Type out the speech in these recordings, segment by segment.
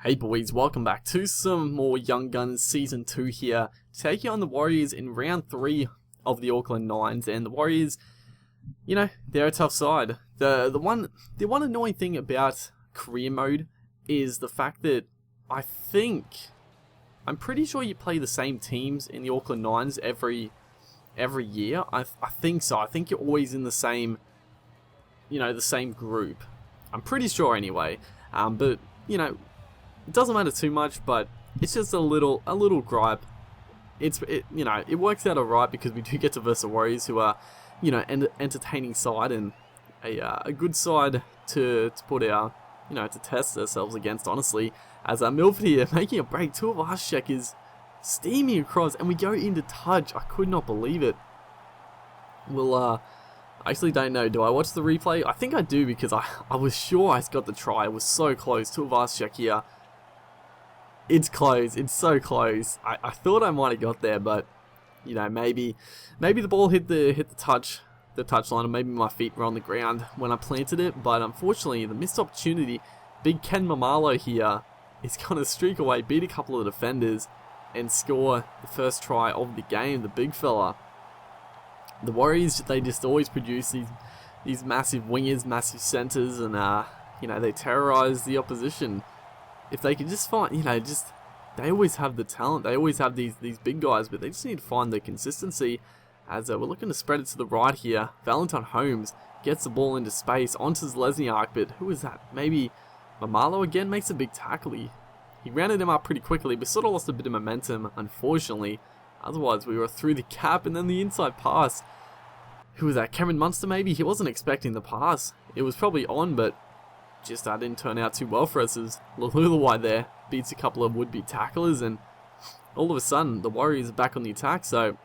Hey boys, welcome back to some more Young Guns Season 2 here, taking on the Warriors in round 3 of the Auckland 9's, and the Warriors, you know, they're a tough side. The one annoying thing about career mode is the fact that I'm pretty sure you play the same teams in the Auckland 9's every year. I think so. I think you're always in the same, the same group. I'm pretty sure anyway. But, it doesn't matter too much, but it's just a little gripe. It works out alright because we do get to verse the Warriors, who are, an entertaining side and a good side to put our, to test ourselves against, honestly. As Milford here making a break, two of our checkers steaming across, and we go into touch. I could not believe it. I actually don't know. Do I watch the replay? I think I do, because I was sure I got the try. It was so close. Two of us check here. It's close. It's so close. I thought I might have got there, but maybe the ball hit the touch line, or maybe my feet were on the ground when I planted it. But unfortunately, the missed opportunity. Big Ken Mamalo here is going to streak away, beat a couple of defenders, and score the first try of the game. The big fella. The Warriors, they just always produce these massive wingers, massive centers, and they terrorize the opposition. If they can just find, they always have the talent. They always have these big guys, but they just need to find the consistency. As we're looking to spread it to the right here, Valentine Holmes gets the ball into space onto Lesniak, but who is that? Maybe Mamalo again makes a big tackle. He rounded him up pretty quickly, but sort of lost a bit of momentum, unfortunately. Otherwise, we were through the cap, and then the inside pass. Who was that? Cameron Munster, maybe? He wasn't expecting the pass. It was probably on, but just didn't turn out too well for us, as Lalulawai there beats a couple of would-be tacklers, and all of a sudden the Warriors are back on the attack. So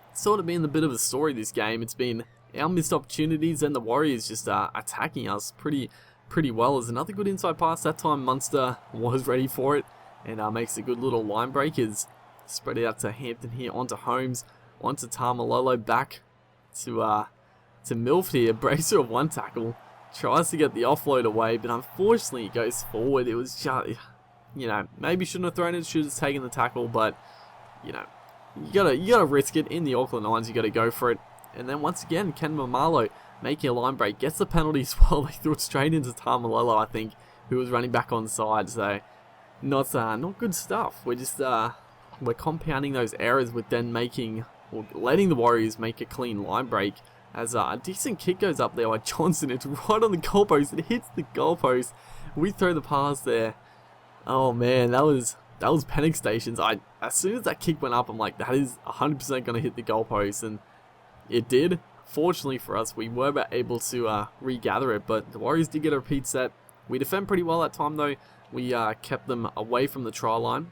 it's sort of been a bit of a story this game. It's been our missed opportunities and the Warriors just attacking us pretty well. As another good inside pass. That time Munster was ready for it and makes a good little line break. Is spread it out to Hampton here, onto Holmes, onto Tamalolo, back to Milford here. Bracer of one tackle. Tries to get the offload away, but unfortunately it goes forward. It was just, maybe shouldn't have thrown it, should have taken the tackle, but, you gotta risk it in the Auckland 9's, you gotta go for it. And then once again, Ken Mamalo making a line break, gets the penalty as well. They threw it straight into Tamalolo, I think, who was running back on side, so not good stuff. We're just, we're compounding those errors with then letting the Warriors make a clean line break. As a decent kick goes up there by Johnson. It's right on the goalpost. It hits the goalpost. We throw the pass there. Oh man, that was panic stations. As soon as that kick went up, I'm like, that is 100% going to hit the goalpost, and it did. Fortunately for us, we were able to regather it, but the Warriors did get a repeat set. We defend pretty well that time though. We kept them away from the try line,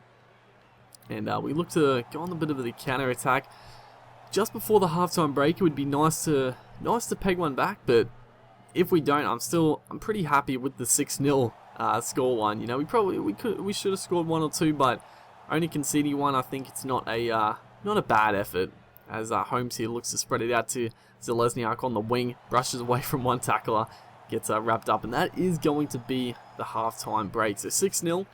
and we look to go on a bit of the counter attack. Just before the halftime break, it would be nice to peg one back, but if we don't, I'm pretty happy with the 6-0 scoreline. We should have scored one or two, but only conceding one, I think it's not a bad effort. As Holmes here looks to spread it out to Lesniak on the wing, brushes away from one tackler, gets wrapped up, and that is going to be the halftime break. So 6-0,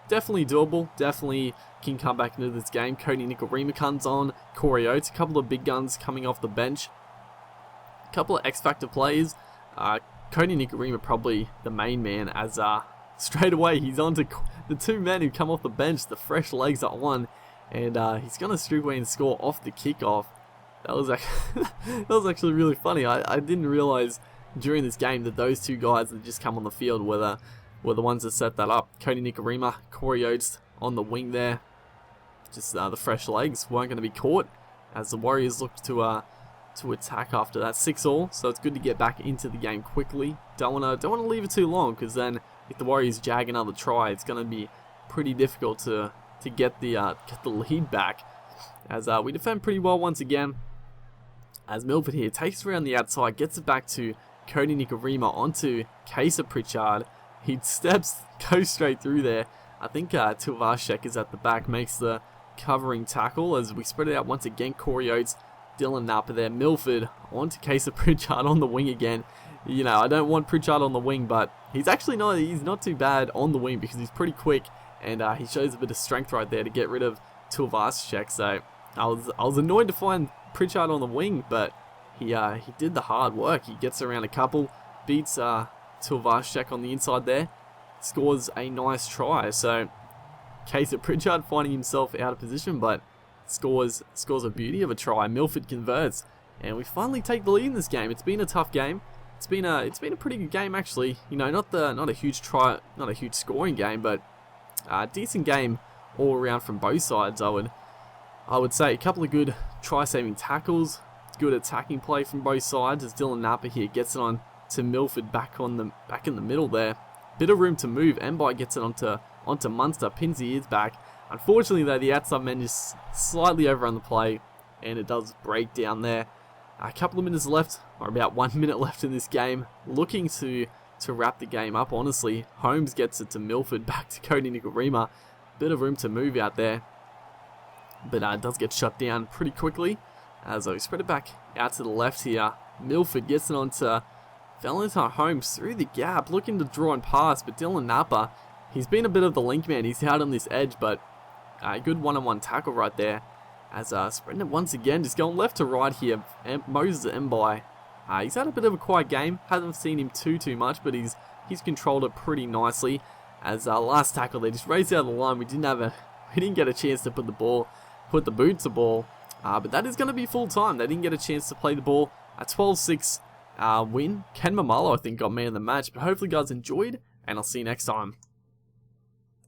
definitely doable, definitely can come back into this game. Cody Nikorima comes on, Corey Oates, a couple of big guns coming off the bench, a couple of X-Factor players. Cody Nikorima probably the main man, as straight away he's on to the two men who come off the bench. The fresh legs are on, and he's going to streak away and score off the kickoff. That was actually really funny. I didn't realize during this game that those two guys that just come on the field were the ones that set that up. Cody Nikorima, Corey Oates on the wing there. Just the fresh legs weren't going to be caught, as the Warriors looked to attack after that 6-all. So it's good to get back into the game quickly. Don't want to leave it too long, because then if the Warriors jag another try, it's going to be pretty difficult to get the lead back. As we defend pretty well once again. As Milford here takes it around the outside, gets it back to Cody Nikorima onto Kesa Pritchard. He goes straight through there. I think Tuivasa-Sheck is at the back, makes the covering tackle as we spread it out once again. Corey Oates, Dylan Napa there, Milford onto Kesa Pritchard on the wing again. you know, I don't want Pritchard on the wing, but he's not too bad on the wing because he's pretty quick, and he shows a bit of strength right there to get rid of Tuivasa-Sheck. So I was annoyed to find Pritchard on the wing, but he did the hard work. He gets around a couple, beats Tuivasa-Sheck on the inside there, scores a nice try. So case of Pritchard finding himself out of position, but scores a beauty of a try. Milford converts, and we finally take the lead in this game. It's been a tough game. It's been a pretty good game actually. You know, not a huge scoring game, but a decent game all around from both sides. I would say a couple of good try-saving tackles, good attacking play from both sides as Dylan Napa here gets it on to Milford back in the middle there. Bit of room to move. Mbai gets it onto Munster, pins the ears back. Unfortunately though, the outside man is slightly over on the play, and it does break down there. A couple of minutes left, or about 1 minute left in this game. Looking to wrap the game up, honestly. Holmes gets it to Milford, back to Cody Nikorima. Bit of room to move out there, but it does get shut down pretty quickly. As we spread it back out to the left here. Milford gets it onto Valentine Holmes through the gap, looking to draw and pass, but Dylan Napa, he's been a bit of the link man. He's out on this edge, but a good one-on-one tackle right there. As spreading it once again, just going left to right here. Moses Mbai, he's had a bit of a quiet game. Haven't seen him too much, but he's controlled it pretty nicely. As last tackle, they just raced out of the line. We didn't get a chance to put the boot to ball. But that is going to be full time. They didn't get a chance to play the ball. A 12-6 win. Ken Mamalo, I think, got man of the match. But hopefully, you guys enjoyed, and I'll see you next time.